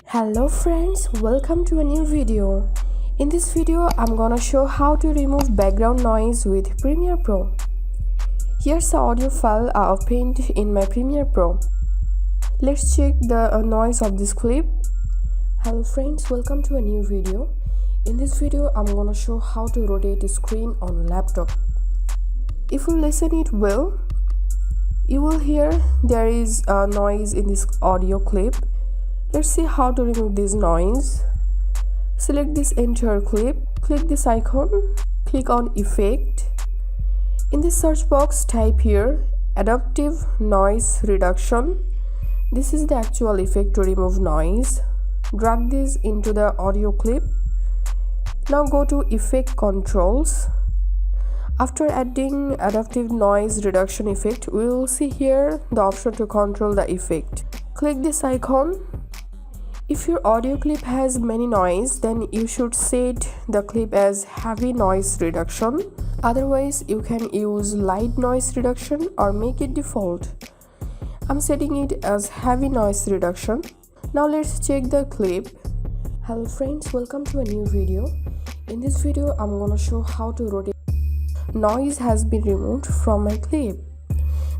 Hello friends, welcome to a new video. In this video, I'm gonna show how to remove background noise with Premiere Pro. Here's the audio file I obtained in my Premiere Pro. Let's check the noise of this clip. Hello friends, welcome to a new video. In this video, I'm gonna show how to rotate a screen on laptop. If you listen it well, you will hear there is a noise in this audio clip. Let's see how to remove this noise. Select this entire clip, click this icon, click on Effect. In this search box, type here Adaptive Noise Reduction. This is the actual effect to remove noise. Drag this into the audio clip. Now go to Effect Controls. After adding Adaptive Noise Reduction effect, we will see here the option to control the effect. Click this icon. If your audio clip has many noise, then you should set the clip as heavy noise reduction. Otherwise, you can use light noise reduction or make it default. I'm setting it as heavy noise reduction. Now let's check the clip. Hello friends, welcome to a new video. In this video, I'm gonna show how to rotate. Noise has been removed from my clip.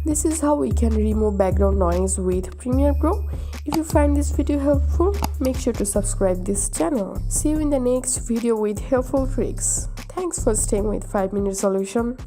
This is how we can remove background noise with Premiere Pro. If you find this video helpful, make sure to subscribe this channel. See you in the next video with helpful tricks. Thanks for staying with 5 Minute Solution.